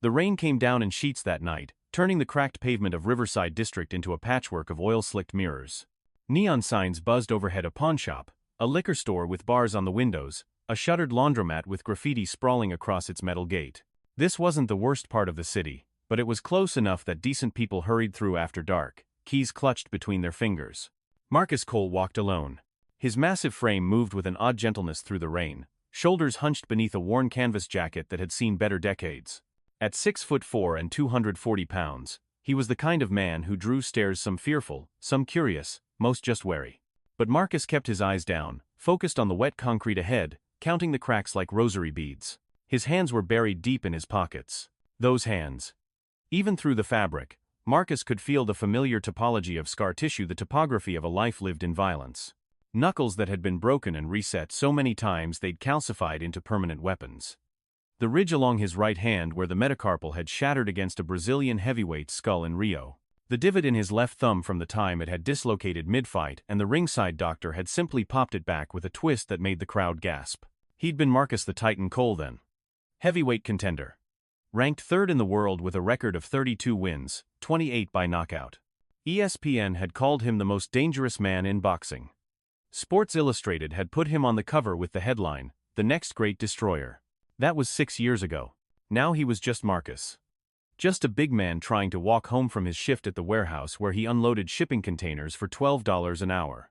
The rain came down in sheets that night, turning the cracked pavement of Riverside District into a patchwork of oil-slicked mirrors. Neon signs buzzed overhead: a pawnshop, a liquor store with bars on the windows, a shuttered laundromat with graffiti sprawling across its metal gate. This wasn't the worst part of the city, but it was close enough that decent people hurried through after dark, keys clutched between their fingers. Marcus Cole walked alone. His massive frame moved with an odd gentleness through the rain, shoulders hunched beneath a worn canvas jacket that had seen better decades. At 6'4" and 240 pounds, he was the kind of man who drew stares, some fearful, some curious, most just wary. But Marcus kept his eyes down, focused on the wet concrete ahead, counting the cracks like rosary beads. His hands were buried deep in his pockets. Those hands. Even through the fabric, Marcus could feel the familiar topology of scar tissue, the topography of a life lived in violence. Knuckles that had been broken and reset so many times they'd calcified into permanent weapons. The ridge along his right hand where the metacarpal had shattered against a Brazilian heavyweight skull in Rio. The divot in his left thumb from the time it had dislocated mid-fight, and the ringside doctor had simply popped it back with a twist that made the crowd gasp. He'd been Marcus the Titan Cole then. Heavyweight contender. Ranked third in the world with a record of 32 wins, 28 by knockout. ESPN had called him the most dangerous man in boxing. Sports Illustrated had put him on the cover with the headline, "The Next Great Destroyer." That was 6 years ago. Now he was just Marcus. Just a big man trying to walk home from his shift at the warehouse where he unloaded shipping containers for $12 an hour.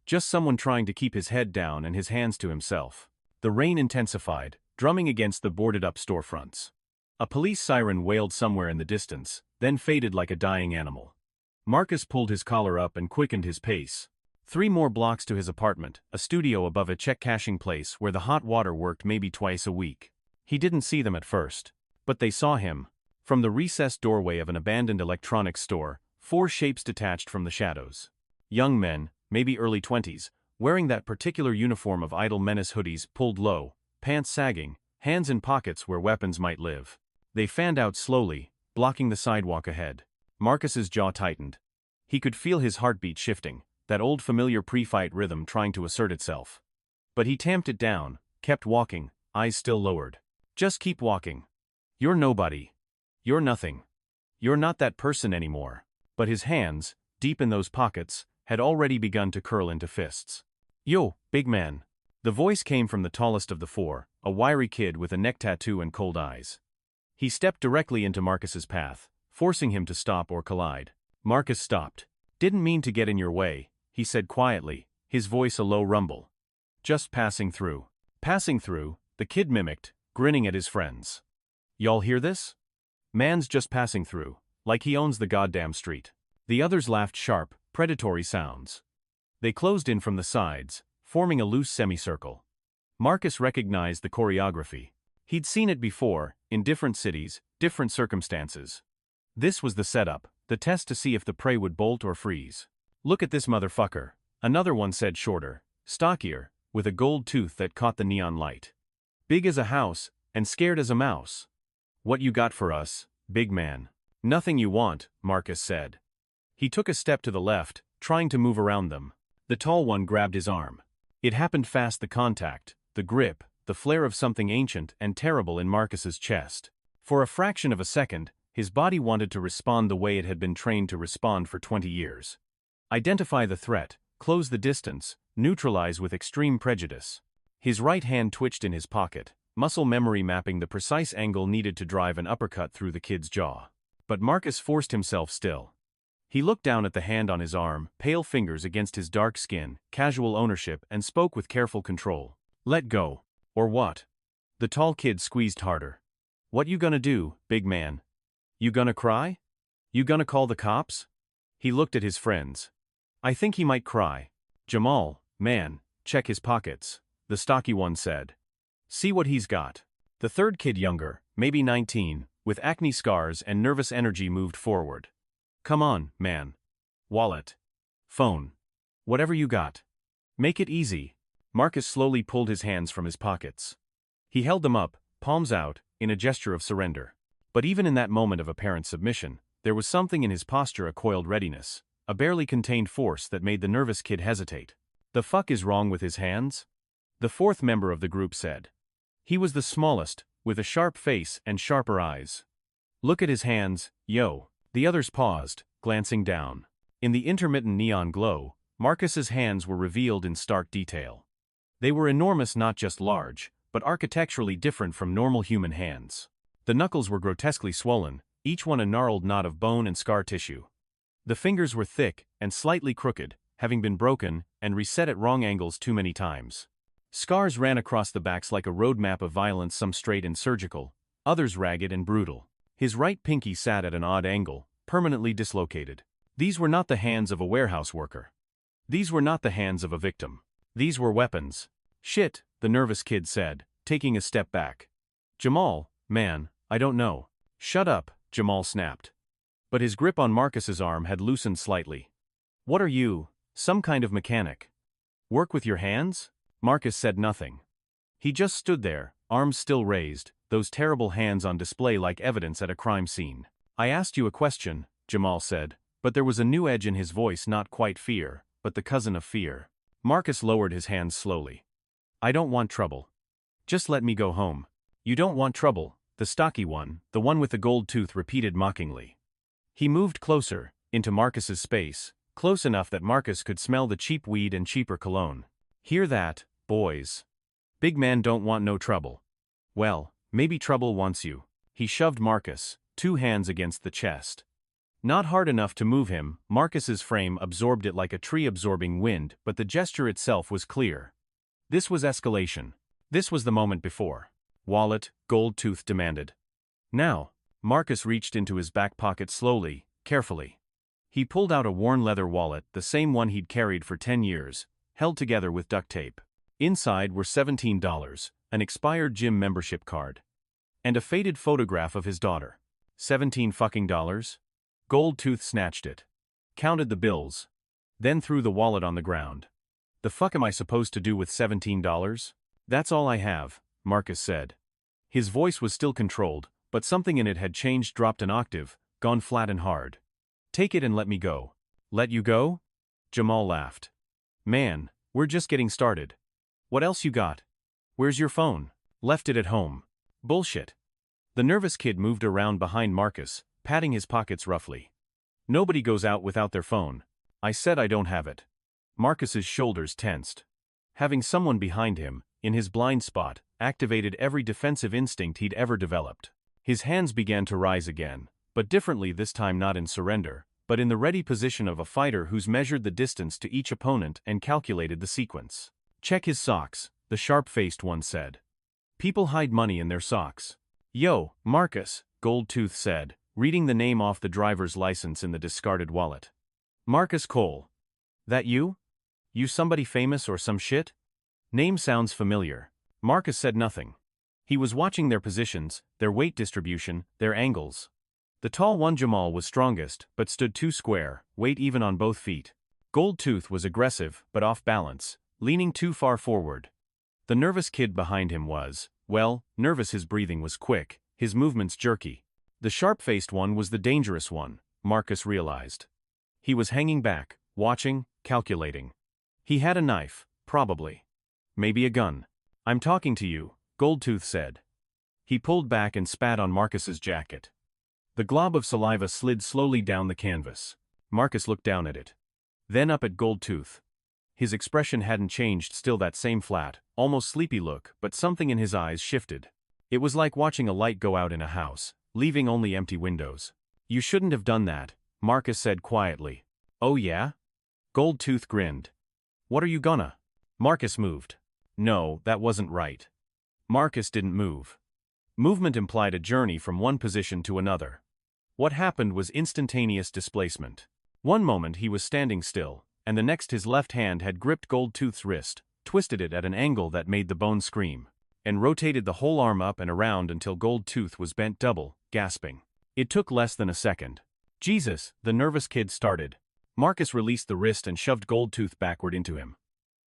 Just someone trying to keep his head down and his hands to himself. The rain intensified, drumming against the boarded-up storefronts. A police siren wailed somewhere in the distance, then faded like a dying animal. Marcus pulled his collar up and quickened his pace. 3 more blocks to his apartment, a studio above a check-cashing place where the hot water worked maybe twice a week. He didn't see them at first, but they saw him. From the recessed doorway of an abandoned electronics store, 4 shapes detached from the shadows. Young men, maybe early 20s, wearing that particular uniform of idle menace, hoodies pulled low, pants sagging, hands in pockets where weapons might live. They fanned out slowly, blocking the sidewalk ahead. Marcus's jaw tightened. He could feel his heartbeat shifting, that old familiar pre-fight rhythm trying to assert itself. But he tamped it down, kept walking, eyes still lowered. Just keep walking. You're nobody. You're nothing. You're not that person anymore. But his hands, deep in those pockets, had already begun to curl into fists. Yo, big man. The voice came from the tallest of the 4, a wiry kid with a neck tattoo and cold eyes. He stepped directly into Marcus's path, forcing him to stop or collide. Marcus stopped. "Didn't mean to get in your way," he said quietly, his voice a low rumble. "Just passing through." "Passing through," the kid mimicked, grinning at his friends. "Y'all hear this? Man's just passing through, like he owns the goddamn street." The others laughed sharp, predatory sounds. They closed in from the sides, forming a loose semicircle. Marcus recognized the choreography. He'd seen it before, in different cities, different circumstances. This was the setup, the test to see if the prey would bolt or freeze. "Look at this motherfucker," another one said, shorter, stockier, with a gold tooth that caught the neon light. "Big as a house, and scared as a mouse. What you got for us, big man?" "Nothing you want," Marcus said. He took a step to the left, trying to move around them. The tall one grabbed his arm. It happened fast, the contact, the grip, the flare of something ancient and terrible in Marcus's chest. For a fraction of a second, his body wanted to respond the way it had been trained to respond for 20 years. Identify the threat, close the distance, neutralize with extreme prejudice. His right hand twitched in his pocket, muscle memory mapping the precise angle needed to drive an uppercut through the kid's jaw. But Marcus forced himself still. He looked down at the hand on his arm, pale fingers against his dark skin, casual ownership, and spoke with careful control. "Let go." "Or what?" The tall kid squeezed harder. "What you gonna do, big man? You gonna cry? You gonna call the cops?" He looked at his friends. "I think he might cry." "Jamal, man, check his pockets," the stocky one said. "See what he's got." The third kid, younger, maybe 19, with acne scars and nervous energy, moved forward. "Come on, man. Wallet. Phone. Whatever you got. Make it easy." Marcus slowly pulled his hands from his pockets. He held them up, palms out, in a gesture of surrender. But even in that moment of apparent submission, there was something in his posture, a coiled readiness, a barely contained force that made the nervous kid hesitate. "The fuck is wrong with his hands?" the 4th member of the group said. He was the smallest, with a sharp face and sharper eyes. Look at his hands, yo. The others paused, glancing down. In the intermittent neon glow, Marcus's hands were revealed in stark detail. They were enormous, not just large, but architecturally different from normal human hands. The knuckles were grotesquely swollen, each one a gnarled knot of bone and scar tissue. The fingers were thick and slightly crooked, having been broken and reset at wrong angles too many times. Scars ran across the backs like a roadmap of violence, some straight and surgical, others ragged and brutal. His right pinky sat at an odd angle, permanently dislocated. These were not the hands of a warehouse worker. These were not the hands of a victim. These were weapons. Shit, the nervous kid said, taking a step back. Jamal, man, I don't know. Shut up, Jamal snapped. But his grip on Marcus's arm had loosened slightly. What are you, some kind of mechanic? Work with your hands? Marcus said nothing. He just stood there, arms still raised, those terrible hands on display like evidence at a crime scene. I asked you a question, Jamal said, but there was a new edge in his voice, not quite fear, but the cousin of fear. Marcus lowered his hands slowly. I don't want trouble. Just let me go home. You don't want trouble, the stocky one, the one with the gold tooth, repeated mockingly. He moved closer, into Marcus's space, close enough that Marcus could smell the cheap weed and cheaper cologne. Hear that, boys? Big man don't want no trouble. Well, maybe trouble wants you. He shoved Marcus, two hands against the chest. Not hard enough to move him, Marcus's frame absorbed it like a tree absorbing wind, but the gesture itself was clear. This was escalation. This was the moment before. Wallet, gold tooth demanded. Now, Marcus reached into his back pocket slowly, carefully. He pulled out a worn leather wallet, the same one he'd carried for 10 years, held together with duct tape. Inside were $17, an expired gym membership card, and a faded photograph of his daughter. $17 fucking? Gold tooth snatched it. Counted the bills. Then threw the wallet on the ground. The fuck am I supposed to do with $17? That's all I have, Marcus said. His voice was still controlled, but something in it had changed, dropped an octave, gone flat and hard. Take it and let me go. Let you go? Jamal laughed. Man, we're just getting started. What else you got? Where's your phone? Left it at home. Bullshit. The nervous kid moved around behind Marcus, patting his pockets roughly. Nobody goes out without their phone. I said I don't have it. Marcus's shoulders tensed. Having someone behind him, in his blind spot, activated every defensive instinct he'd ever developed. His hands began to rise again, but differently this time, not in surrender, but in the ready position of a fighter who's measured the distance to each opponent and calculated the sequence. Check his socks, the sharp-faced one said. People hide money in their socks. Yo, Marcus, Gold Tooth said, reading the name off the driver's license in the discarded wallet. Marcus Cole. That you? You somebody famous or some shit? Name sounds familiar. Marcus said nothing. He was watching their positions, their weight distribution, their angles. The tall one, Jamal, was strongest, but stood too square, weight even on both feet. Gold Tooth was aggressive, but off balance, leaning too far forward. The nervous kid behind him was, well, nervous. His breathing was quick, his movements jerky. The sharp-faced one was the dangerous one, Marcus realized. He was hanging back, watching, calculating. He had a knife, probably. Maybe a gun. I'm talking to you, Goldtooth said. He pulled back and spat on Marcus's jacket. The glob of saliva slid slowly down the canvas. Marcus looked down at it. Then up at Goldtooth. His expression hadn't changed, still that same flat, almost sleepy look, but something in his eyes shifted. It was like watching a light go out in a house, leaving only empty windows. You shouldn't have done that, Marcus said quietly. Oh yeah? Goldtooth grinned. What are you gonna? Marcus moved. No, that wasn't right. Marcus didn't move. Movement implied a journey from one position to another. What happened was instantaneous displacement. One moment he was standing still, and the next his left hand had gripped Goldtooth's wrist, twisted it at an angle that made the bone scream, and rotated the whole arm up and around until Goldtooth was bent double, gasping. It took less than a second. Jesus, the nervous kid started. Marcus released the wrist and shoved Goldtooth backward into him.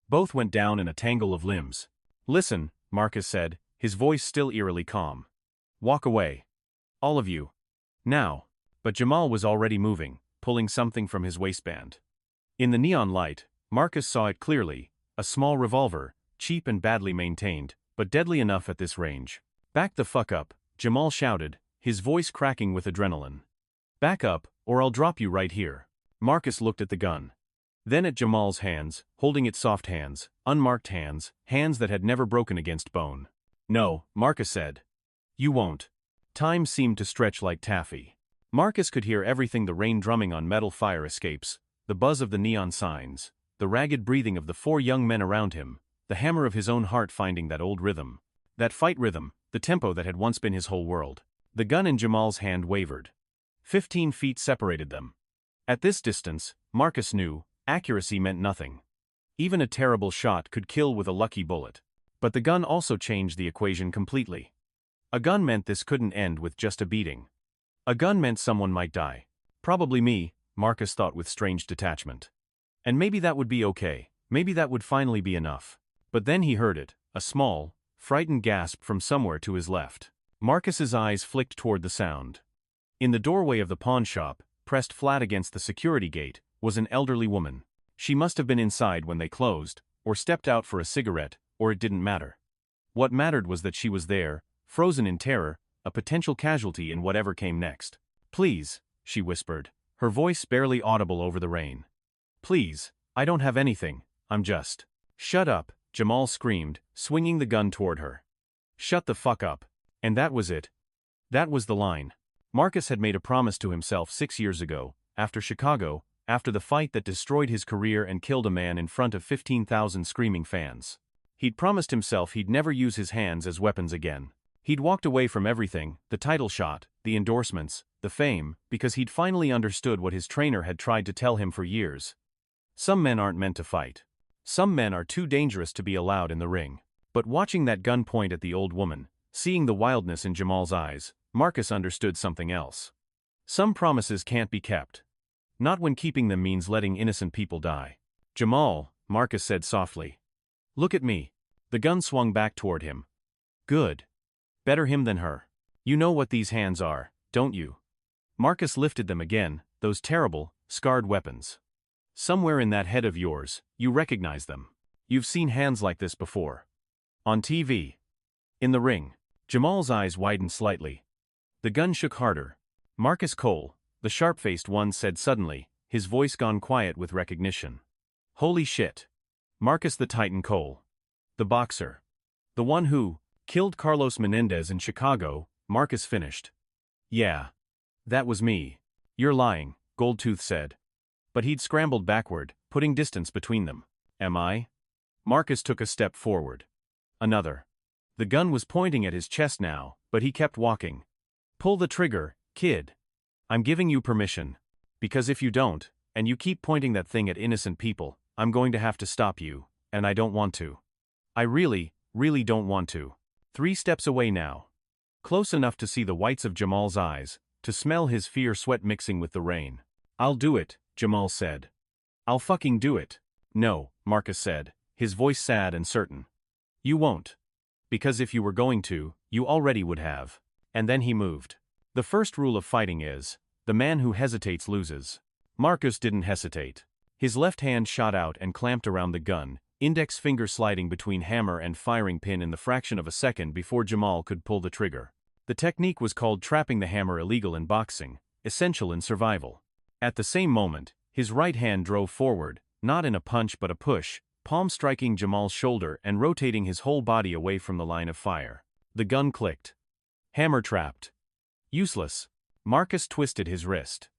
Both went down in a tangle of limbs. Listen, Marcus said, his voice still eerily calm. Walk away. All of you. Now. But Jamal was already moving, pulling something from his waistband. In the neon light, Marcus saw it clearly, a small revolver, cheap and badly maintained, but deadly enough at this range. Back the fuck up, Jamal shouted, his voice cracking with adrenaline. Back up, or I'll drop you right here. Marcus looked at the gun. Then at Jamal's hands, holding its soft hands, unmarked hands, hands that had never broken against bone. No, Marcus said. You won't. Time seemed to stretch like taffy. Marcus could hear everything: the rain drumming on metal fire escapes, the buzz of the neon signs, the ragged breathing of the 4 young men around him, the hammer of his own heart finding that old rhythm. That fight rhythm, the tempo that had once been his whole world. The gun in Jamal's hand wavered. 15 feet separated them. At this distance, Marcus knew, accuracy meant nothing. Even a terrible shot could kill with a lucky bullet. But the gun also changed the equation completely. A gun meant this couldn't end with just a beating. A gun meant someone might die. Probably me, Marcus thought with strange detachment. And maybe that would be okay, maybe that would finally be enough. But then he heard it, a small, frightened gasp from somewhere to his left. Marcus's eyes flicked toward the sound. In the doorway of the pawn shop, pressed flat against the security gate, was an elderly woman. She must have been inside when they closed, or stepped out for a cigarette, or it didn't matter. What mattered was that she was there, frozen in terror, a potential casualty in whatever came next. Please, she whispered, her voice barely audible over the rain. Please, I don't have anything, I'm just. Shut up, Jamal screamed, swinging the gun toward her. Shut the fuck up. And that was it. That was the line. Marcus had made a promise to himself 6 years ago, after Chicago, after the fight that destroyed his career and killed a man in front of 15,000 screaming fans. He'd promised himself he'd never use his hands as weapons again. He'd walked away from everything, the title shot, the endorsements, the fame, because he'd finally understood what his trainer had tried to tell him for years. Some men aren't meant to fight. Some men are too dangerous to be allowed in the ring. But watching that gun point at the old woman, seeing the wildness in Jamal's eyes, Marcus understood something else. Some promises can't be kept. Not when keeping them means letting innocent people die. Jamal, Marcus said softly. Look at me. The gun swung back toward him. Good. Better him than her. You know what these hands are, don't you? Marcus lifted them again, those terrible, scarred weapons. Somewhere in that head of yours, you recognize them. You've seen hands like this before. On TV. In the ring. Jamal's eyes widened slightly. The gun shook harder. Marcus Cole, the sharp-faced one, said suddenly, his voice gone quiet with recognition. Holy shit. Marcus the Titan Cole. The boxer. The one who killed Carlos Menendez in Chicago, Marcus finished. Yeah. That was me. You're lying, Goldtooth said. But he'd scrambled backward, putting distance between them. Am I? Marcus took a step forward. Another. The gun was pointing at his chest now, but he kept walking. Pull the trigger, kid. I'm giving you permission. Because if you don't, and you keep pointing that thing at innocent people, I'm going to have to stop you, and I don't want to. I really, really don't want to. 3 steps away now. Close enough to see the whites of Jamal's eyes, to smell his fear sweat mixing with the rain. I'll do it, Jamal said. I'll fucking do it. No, Marcus said, his voice sad and certain. You won't. Because if you were going to, you already would have. And then he moved. The first rule of fighting is, the man who hesitates loses. Marcus didn't hesitate. His left hand shot out and clamped around the gun, index finger sliding between hammer and firing pin in the fraction of a second before Jamal could pull the trigger. The technique was called trapping the hammer, illegal in boxing, essential in survival. At the same moment, his right hand drove forward, not in a punch but a push, palm striking Jamal's shoulder and rotating his whole body away from the line of fire. The gun clicked. Hammer trapped. Useless. Marcus twisted his wrist.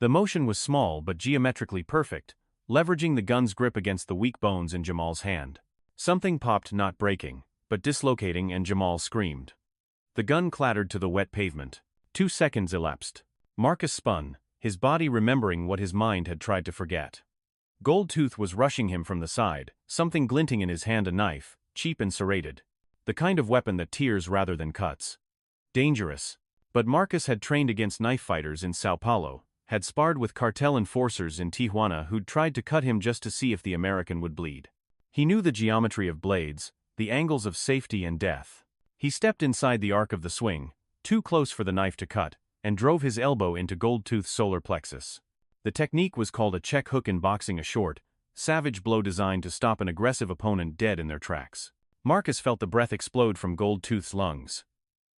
The motion was small but geometrically perfect, leveraging the gun's grip against the weak bones in Jamal's hand. Something popped, not breaking, but dislocating, and Jamal screamed. The gun clattered to the wet pavement. 2 seconds elapsed. Marcus spun, his body remembering what his mind had tried to forget. Goldtooth was rushing him from the side, something glinting in his hand, a knife, cheap and serrated. The kind of weapon that tears rather than cuts. Dangerous. But Marcus had trained against knife fighters in Sao Paulo, had sparred with cartel enforcers in Tijuana who'd tried to cut him just to see if the American would bleed. He knew the geometry of blades, the angles of safety and death. He stepped inside the arc of the swing, too close for the knife to cut, and drove his elbow into Goldtooth's solar plexus. The technique was called a check hook in boxing, a short, savage blow designed to stop an aggressive opponent dead in their tracks. Marcus felt the breath explode from Goldtooth's lungs.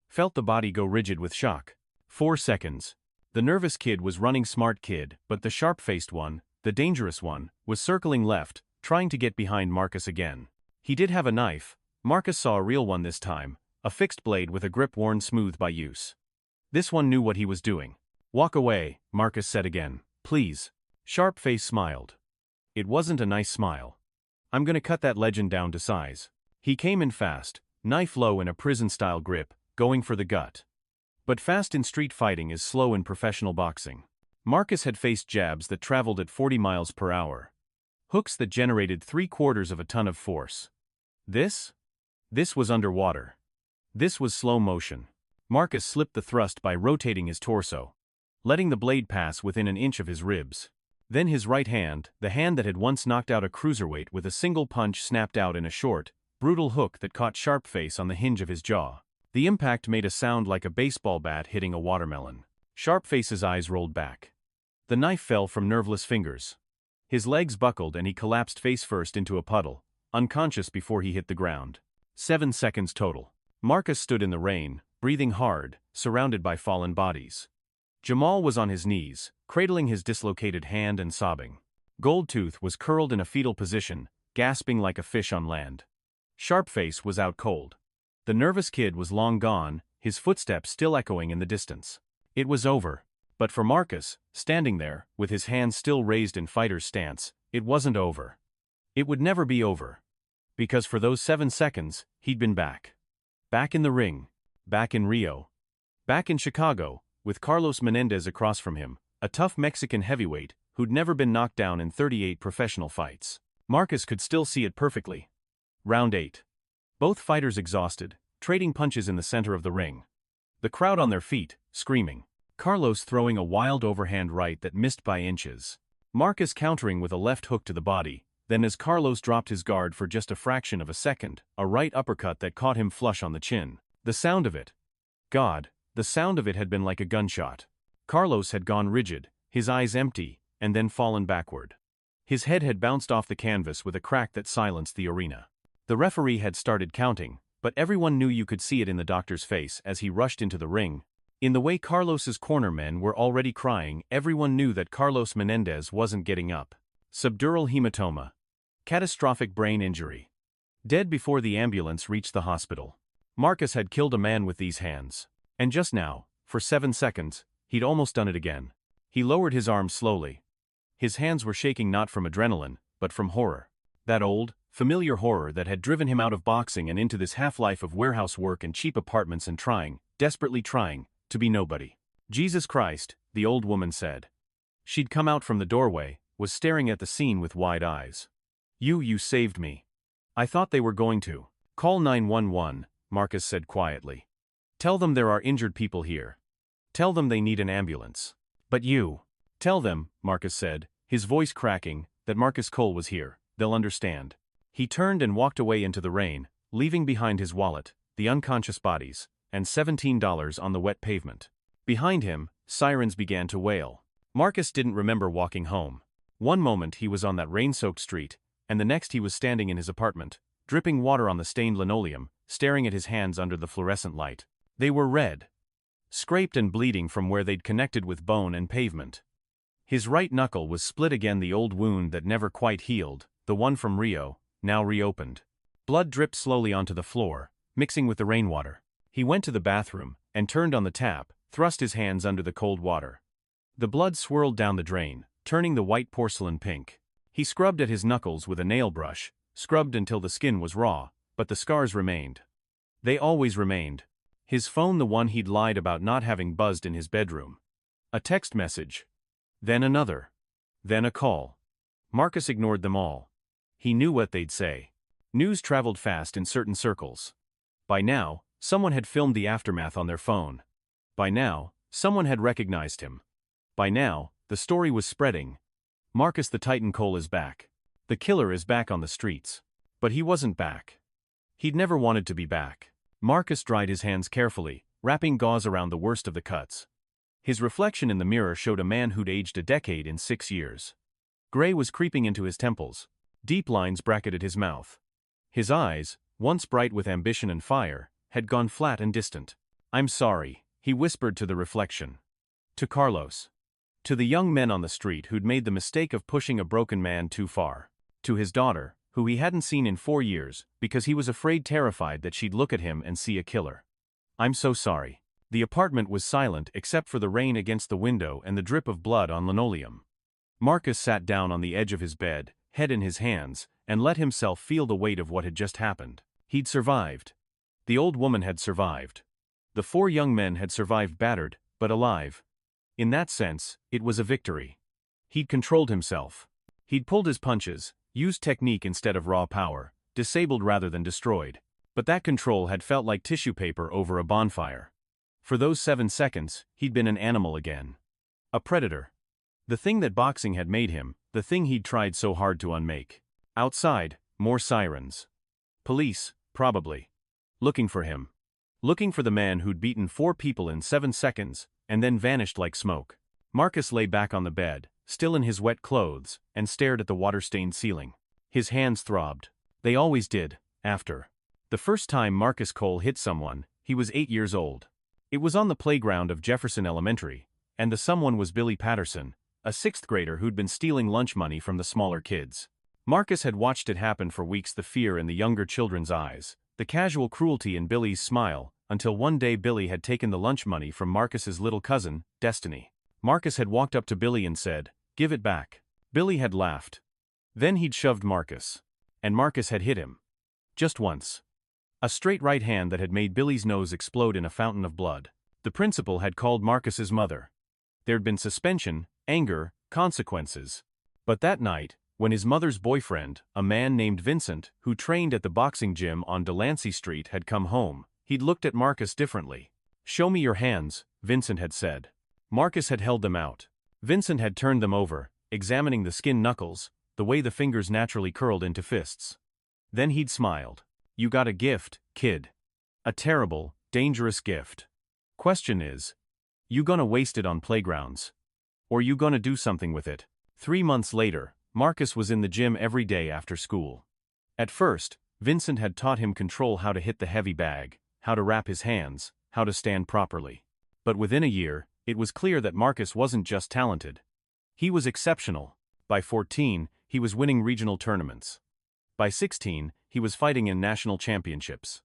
Felt the body go rigid with shock. 4 seconds. The nervous kid was running smart kid, but the sharp-faced one, the dangerous one, was circling left, trying to get behind Marcus again. He did have a knife. Marcus saw a real one this time, a fixed blade with a grip worn smooth by use. This one knew what he was doing. Walk away, Marcus said again. Please. Sharp-face smiled. It wasn't a nice smile. I'm gonna cut that legend down to size. He came in fast, knife low in a prison-style grip, going for the gut. But fast in street fighting is slow in professional boxing. Marcus had faced jabs that traveled at 40 miles per hour. Hooks that generated 3/4 of a ton of force. This was underwater. This was slow motion. Marcus slipped the thrust by rotating his torso, letting the blade pass within an inch of his ribs. Then his right hand, the hand that had once knocked out a cruiserweight with a single punch, snapped out in a short, brutal hook that caught Sharpface on the hinge of his jaw. The impact made a sound like a baseball bat hitting a watermelon. Sharpface's eyes rolled back. The knife fell from nerveless fingers. His legs buckled and he collapsed face first into a puddle, unconscious before he hit the ground. 7 seconds total. Marcus stood in the rain, breathing hard, surrounded by fallen bodies. Jamal was on his knees, cradling his dislocated hand and sobbing. Goldtooth was curled in a fetal position, gasping like a fish on land. Sharpface was out cold. The nervous kid was long gone, his footsteps still echoing in the distance. It was over. But for Marcus, standing there, with his hands still raised in fighter's stance, it wasn't over. It would never be over. Because for those 7 seconds, he'd been back. Back in the ring. Back in Rio. Back in Chicago, with Carlos Menendez across from him, a tough Mexican heavyweight who'd never been knocked down in 38 professional fights. Marcus could still see it perfectly. Round 8. Both fighters exhausted, trading punches in the center of the ring. The crowd on their feet, screaming. Carlos throwing a wild overhand right that missed by inches. Marcus countering with a left hook to the body, then as Carlos dropped his guard for just a fraction of a second, a right uppercut that caught him flush on the chin. The sound of it. God, the sound of it had been like a gunshot. Carlos had gone rigid, his eyes empty, and then fallen backward. His head had bounced off the canvas with a crack that silenced the arena. The referee had started counting, but everyone knew you could see it in the doctor's face as he rushed into the ring. In the way Carlos's corner men were already crying, everyone knew that Carlos Menendez wasn't getting up. Subdural hematoma. Catastrophic brain injury. Dead before the ambulance reached the hospital. Marcus had killed a man with these hands. And just now, for 7 seconds, he'd almost done it again. He lowered his arms slowly. His hands were shaking not from adrenaline, but from horror. That old, familiar horror that had driven him out of boxing and into this half-life of warehouse work and cheap apartments and trying, desperately trying, to be nobody. Jesus Christ, the old woman said. She'd come out from the doorway, was staring at the scene with wide eyes. You saved me. I thought they were going to. Call 911, Marcus said quietly. Tell them there are injured people here. Tell them they need an ambulance. But you. Tell them, Marcus said, his voice cracking, that Marcus Cole was here. They'll understand. He turned and walked away into the rain, leaving behind his wallet, the unconscious bodies, and $17 on the wet pavement. Behind him, sirens began to wail. Marcus didn't remember walking home. One moment he was on that rain-soaked street, and the next he was standing in his apartment, dripping water on the stained linoleum, staring at his hands under the fluorescent light. They were red. Scraped and bleeding from where they'd connected with bone and pavement. His right knuckle was split again, the old wound that never quite healed, the one from Rio, now reopened. Blood dripped slowly onto the floor, mixing with the rainwater. He went to the bathroom, and turned on the tap, thrust his hands under the cold water. The blood swirled down the drain, turning the white porcelain pink. He scrubbed at his knuckles with a nail brush, scrubbed until the skin was raw, but the scars remained. They always remained. His phone, the one he'd lied about not having, buzzed in his bedroom. A text message. Then another. Then a call. Marcus ignored them all. He knew what they'd say. News traveled fast in certain circles. By now, someone had filmed the aftermath on their phone. By now, someone had recognized him. By now, the story was spreading. Marcus the Titan Cole is back. The killer is back on the streets. But he wasn't back. He'd never wanted to be back. Marcus dried his hands carefully, wrapping gauze around the worst of the cuts. His reflection in the mirror showed a man who'd aged a decade in 6 years. Gray was creeping into his temples. Deep lines bracketed his mouth. His eyes, once bright with ambition and fire, had gone flat and distant. I'm sorry, he whispered to the reflection. To Carlos. To the young men on the street who'd made the mistake of pushing a broken man too far. To his daughter, who he hadn't seen in 4 years because he was terrified that she'd look at him and see a killer. I'm so sorry. The apartment was silent except for the rain against the window and the drip of blood on linoleum. Marcus sat down on the edge of his bed, head in his hands, and let himself feel the weight of what had just happened. He'd survived. The old woman had survived. The 4 young men had survived battered, but alive. In that sense, it was a victory. He'd controlled himself. He'd pulled his punches, used technique instead of raw power, disabled rather than destroyed. But that control had felt like tissue paper over a bonfire. For those 7 seconds, he'd been an animal again. A predator. The thing that boxing had made him, the thing he'd tried so hard to unmake. Outside, more sirens. Police, probably. Looking for him. Looking for the man who'd beaten 4 people in 7 seconds, and then vanished like smoke. Marcus lay back on the bed, still in his wet clothes, and stared at the water-stained ceiling. His hands throbbed. They always did, after. The first time Marcus Cole hit someone, he was 8 years old. It was on the playground of Jefferson Elementary, and the someone was Billy Patterson, a 6th grader who'd been stealing lunch money from the smaller kids. Marcus had watched it happen for weeks, the fear in the younger children's eyes, the casual cruelty in Billy's smile, until one day Billy had taken the lunch money from Marcus's little cousin, Destiny. Marcus had walked up to Billy and said, "Give it back." Billy had laughed. Then he'd shoved Marcus. And Marcus had hit him. Just once. A straight right hand that had made Billy's nose explode in a fountain of blood. The principal had called Marcus's mother. There'd been suspension, anger, consequences. But that night, when his mother's boyfriend, a man named Vincent, who trained at the boxing gym on Delancey Street, had come home, he'd looked at Marcus differently. "Show me your hands," Vincent had said. Marcus had held them out. Vincent had turned them over, examining the skin knuckles, the way the fingers naturally curled into fists. Then he'd smiled. "You got a gift, kid. A terrible, dangerous gift. Question is, you gonna waste it on playgrounds? Or you gonna do something with it?" 3 months later, Marcus was in the gym every day after school. At first, Vincent had taught him control, how to hit the heavy bag, how to wrap his hands, how to stand properly. But within a year, it was clear that Marcus wasn't just talented. He was exceptional. By 14, he was winning regional tournaments. By 16, he was fighting in national championships.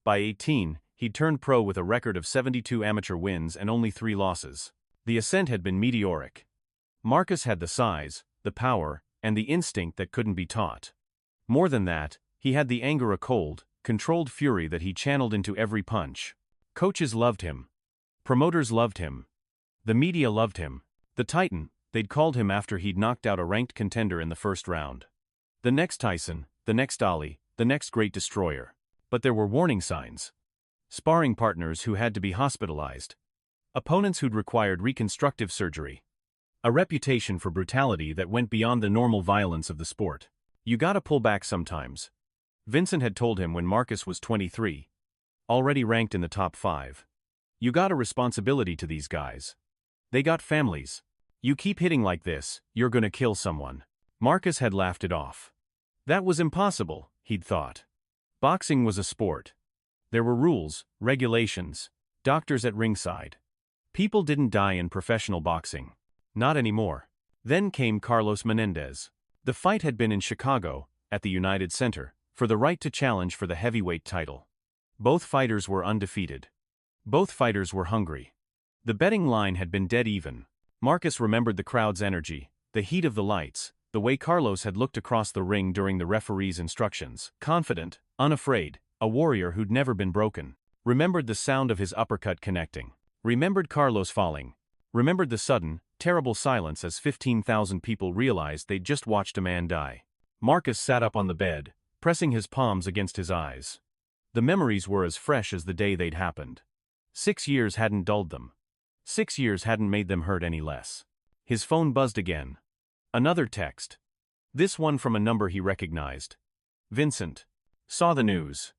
By 18, he'd turned pro with a record of 72 amateur wins and only 3 losses. The ascent had been meteoric. Marcus had the size, the power, and the instinct that couldn't be taught. More than that, he had the anger, a cold, controlled fury that he channeled into every punch. Coaches loved him. Promoters loved him. The media loved him. The Titan, they'd called him after he'd knocked out a ranked contender in the first round. The next Tyson, the next Ali, the next great destroyer. But there were warning signs. Sparring partners who had to be hospitalized. Opponents who'd required reconstructive surgery. A reputation for brutality that went beyond the normal violence of the sport. "You gotta pull back sometimes," Vincent had told him when Marcus was 23. Already ranked in the top 5. "You got a responsibility to these guys. They got families. You keep hitting like this, you're gonna kill someone." Marcus had laughed it off. That was impossible, he'd thought. Boxing was a sport. There were rules, regulations, doctors at ringside. People didn't die in professional boxing. Not anymore. Then came Carlos Menendez. The fight had been in Chicago, at the United Center, for the right to challenge for the heavyweight title. Both fighters were undefeated. Both fighters were hungry. The betting line had been dead even. Marcus remembered the crowd's energy, the heat of the lights, the way Carlos had looked across the ring during the referee's instructions. Confident, unafraid, a warrior who'd never been broken. Remembered the sound of his uppercut connecting. Remembered Carlos falling. Remembered the sudden, terrible silence as 15,000 people realized they'd just watched a man die. Marcus sat up on the bed, pressing his palms against his eyes. The memories were as fresh as the day they'd happened. 6 years hadn't dulled them. 6 years hadn't made them hurt any less. His phone buzzed again. Another text. This one from a number he recognized. "Vincent. Saw the news.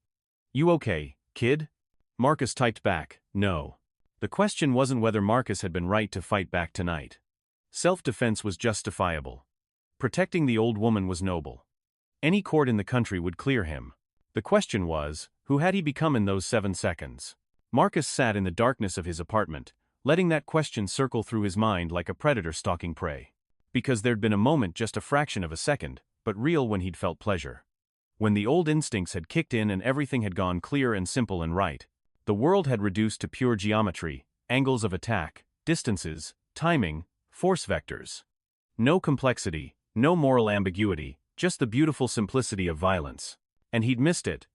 You okay, kid?" Marcus typed back, "No." The question wasn't whether Marcus had been right to fight back tonight. Self-defense was justifiable. Protecting the old woman was noble. Any court in the country would clear him. The question was, who had he become in those 7 seconds? Marcus sat in the darkness of his apartment, letting that question circle through his mind like a predator stalking prey. Because there'd been a moment, just a fraction of a second, but real, when he'd felt pleasure. When the old instincts had kicked in and everything had gone clear and simple and right. The world had reduced to pure geometry, angles of attack, distances, timing, force vectors. No complexity, no moral ambiguity, just the beautiful simplicity of violence. And he'd missed it.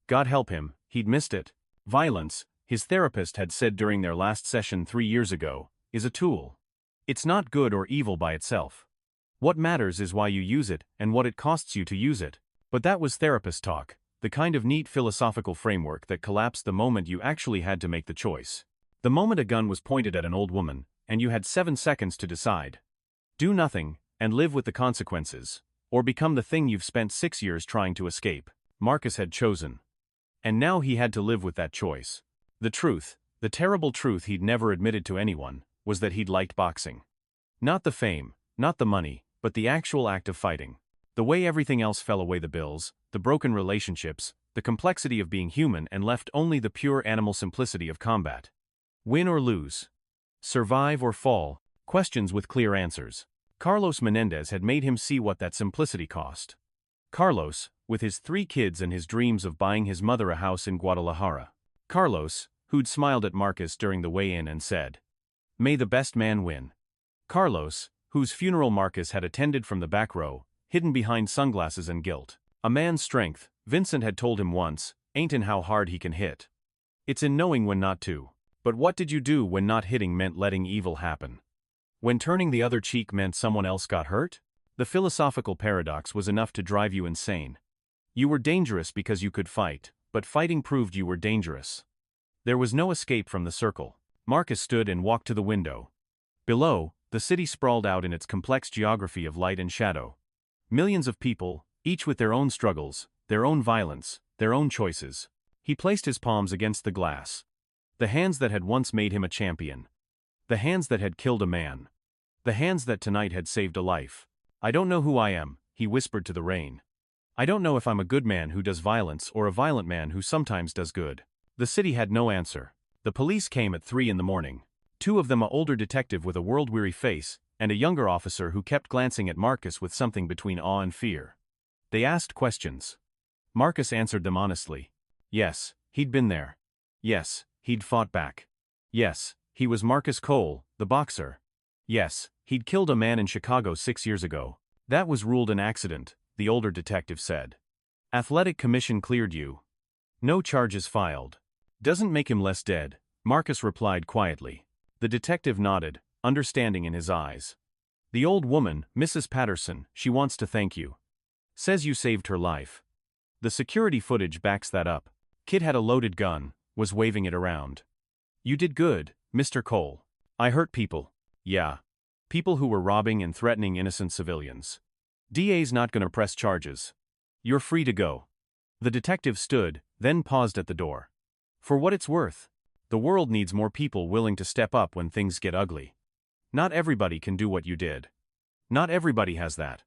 God help him, he'd missed it. Violence, his therapist had said during their last session 3 years ago, is a tool. It's not good or evil by itself. What matters is why you use it and what it costs you to use it. But that was therapist talk, the kind of neat philosophical framework that collapsed the moment you actually had to make the choice. The moment a gun was pointed at an old woman, and you had 7 seconds to decide. Do nothing, and live with the consequences, or become the thing you've spent 6 years trying to escape. Marcus had chosen. And now he had to live with that choice. The truth, the terrible truth he'd never admitted to anyone, was that he'd liked boxing. Not the fame, not the money, but the actual act of fighting. The way everything else fell away, the bills, the broken relationships, the complexity of being human, and left only the pure animal simplicity of combat. Win or lose. Survive or fall, questions with clear answers. Carlos Menendez had made him see what that simplicity cost. Carlos, with his 3 kids and his dreams of buying his mother a house in Guadalajara. Carlos, who'd smiled at Marcus during the weigh-in and said, "May the best man win." Carlos, whose funeral Marcus had attended from the back row, hidden behind sunglasses and guilt. A man's strength, Vincent had told him once, ain't in how hard he can hit. It's in knowing when not to. But what did you do when not hitting meant letting evil happen? When turning the other cheek meant someone else got hurt? The philosophical paradox was enough to drive you insane. You were dangerous because you could fight, but fighting proved you were dangerous. There was no escape from the circle. Marcus stood and walked to the window. Below, the city sprawled out in its complex geography of light and shadow. Millions of people, each with their own struggles, their own violence, their own choices. He placed his palms against the glass. The hands that had once made him a champion. The hands that had killed a man. The hands that tonight had saved a life. "I don't know who I am," he whispered to the rain. "I don't know if I'm a good man who does violence or a violent man who sometimes does good." The city had no answer. The police came at 3 in the morning. 2 of them, an older detective with a world-weary face, and a younger officer who kept glancing at Marcus with something between awe and fear. They asked questions. Marcus answered them honestly. Yes, he'd been there. Yes, he'd fought back. Yes, he was Marcus Cole, the boxer. Yes, he'd killed a man in Chicago 6 years ago. That was ruled an accident, the older detective said. Athletic commission cleared you. No charges filed. Doesn't make him less dead, Marcus replied quietly. The detective nodded, understanding in his eyes. The old woman, Mrs. Patterson, she wants to thank you. Says you saved her life. The security footage backs that up. Kid had a loaded gun, was waving it around. You did good, Mr. Cole. I hurt people. Yeah. People who were robbing and threatening innocent civilians. DA's not gonna press charges. You're free to go. The detective stood, then paused at the door. For what it's worth, the world needs more people willing to step up when things get ugly. Not everybody can do what you did. Not everybody has that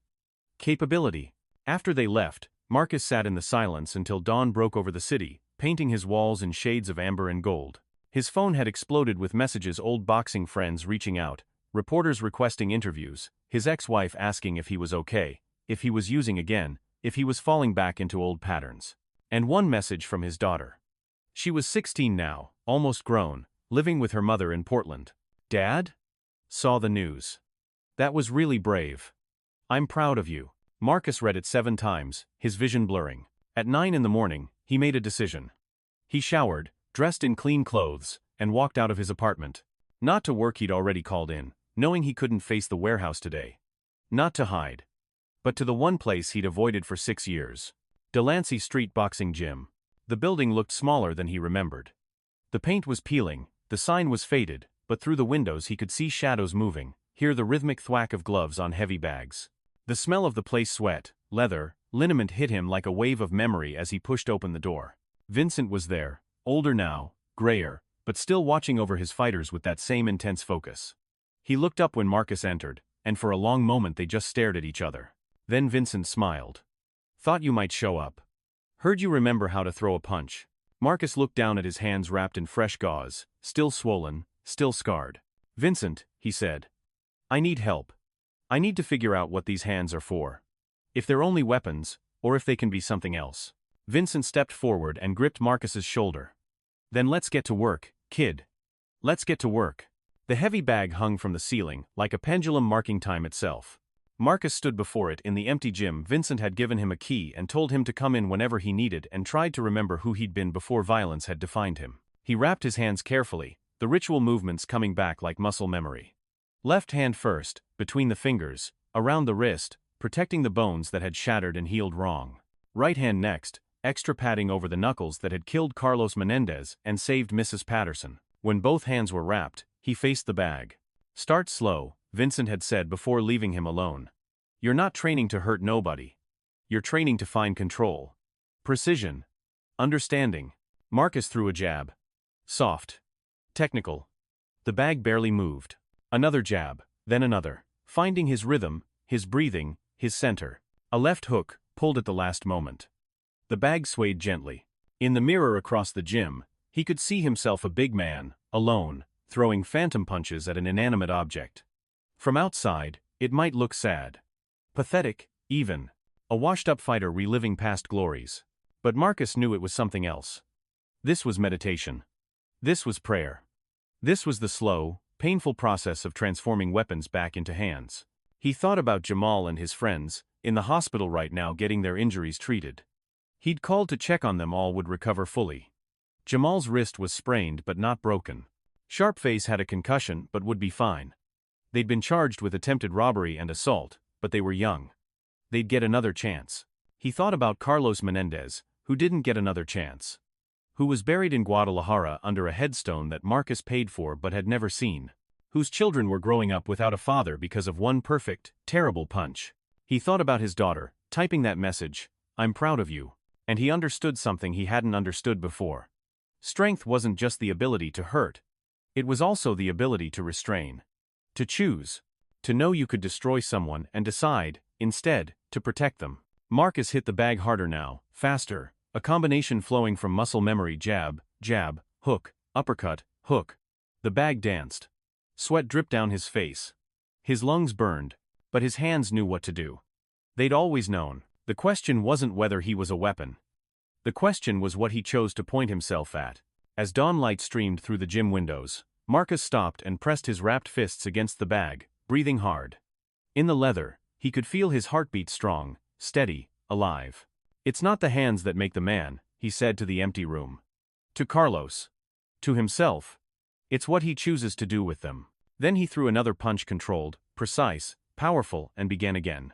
capability. After they left, Marcus sat in the silence until dawn broke over the city, painting his walls in shades of amber and gold. His phone had exploded with messages, old boxing friends reaching out, reporters requesting interviews, his ex-wife asking if he was okay, if he was using again, if he was falling back into old patterns. And one message from his daughter. She was 16 now, almost grown, living with her mother in Portland. Dad? Saw the news. That was really brave. I'm proud of you. Marcus read it 7 times, his vision blurring. At 9 in the morning, he made a decision. He showered, dressed in clean clothes, and walked out of his apartment. Not to work he'd already called in, knowing he couldn't face the warehouse today. Not to hide. But to the one place he'd avoided for 6 years. Delancey Street Boxing Gym. The building looked smaller than he remembered. The paint was peeling, the sign was faded, but through the windows he could see shadows moving, hear the rhythmic thwack of gloves on heavy bags. The smell of the place, sweat, leather, liniment, hit him like a wave of memory as he pushed open the door. Vincent was there, older now, grayer, but still watching over his fighters with that same intense focus. He looked up when Marcus entered, and for a long moment they just stared at each other. Then Vincent smiled. Thought you might show up. Heard you remember how to throw a punch. Marcus looked down at his hands wrapped in fresh gauze, still swollen, still scarred. "Vincent," he said. "I need help. I need to figure out what these hands are for. If they're only weapons, or if they can be something else." Vincent stepped forward and gripped Marcus's shoulder. "Then let's get to work, kid. Let's get to work." The heavy bag hung from the ceiling, like a pendulum marking time itself. Marcus stood before it in the empty gym. Vincent had given him a key and told him to come in whenever he needed and tried to remember who he'd been before violence had defined him. He wrapped his hands carefully, the ritual movements coming back like muscle memory. Left hand first, between the fingers, around the wrist, protecting the bones that had shattered and healed wrong. Right hand next, extra padding over the knuckles that had killed Carlos Menendez and saved Mrs. Patterson. When both hands were wrapped, he faced the bag. "Start slow," Vincent had said before leaving him alone. "You're not training to hurt nobody. You're training to find control. Precision. Understanding." Marcus threw a jab. Soft. Technical. The bag barely moved. Another jab, then another. Finding his rhythm, his breathing, his center. A left hook, pulled at the last moment. The bag swayed gently. In the mirror across the gym, he could see himself a big man, alone, throwing phantom punches at an inanimate object. From outside, it might look sad. Pathetic, even. A washed-up fighter reliving past glories. But Marcus knew it was something else. This was meditation. This was prayer. This was the slow, painful process of transforming weapons back into hands. He thought about Jamal and his friends, in the hospital right now getting their injuries treated. He'd called to check on them all would recover fully. Jamal's wrist was sprained but not broken. Sharpface had a concussion but would be fine. They'd been charged with attempted robbery and assault, but they were young. They'd get another chance. He thought about Carlos Menendez, who didn't get another chance. Who was buried in Guadalajara under a headstone that Marcus paid for but had never seen. Whose children were growing up without a father because of one perfect, terrible punch. He thought about his daughter, typing that message, "I'm proud of you." And he understood something he hadn't understood before. Strength wasn't just the ability to hurt. It was also the ability to restrain. To choose. To know you could destroy someone and decide, instead, to protect them. Marcus hit the bag harder now, faster, a combination flowing from muscle memory: jab, jab, hook, uppercut, hook. The bag danced. Sweat dripped down his face. His lungs burned, but his hands knew what to do. They'd always known. The question wasn't whether he was a weapon. The question was what he chose to point himself at. As dawn light streamed through the gym windows, Marcus stopped and pressed his wrapped fists against the bag, breathing hard. In the leather, he could feel his heartbeat strong, steady, alive. "It's not the hands that make the man," he said to the empty room. To Carlos. To himself. It's what he chooses to do with them. Then he threw another punch, controlled, precise, powerful, and began again.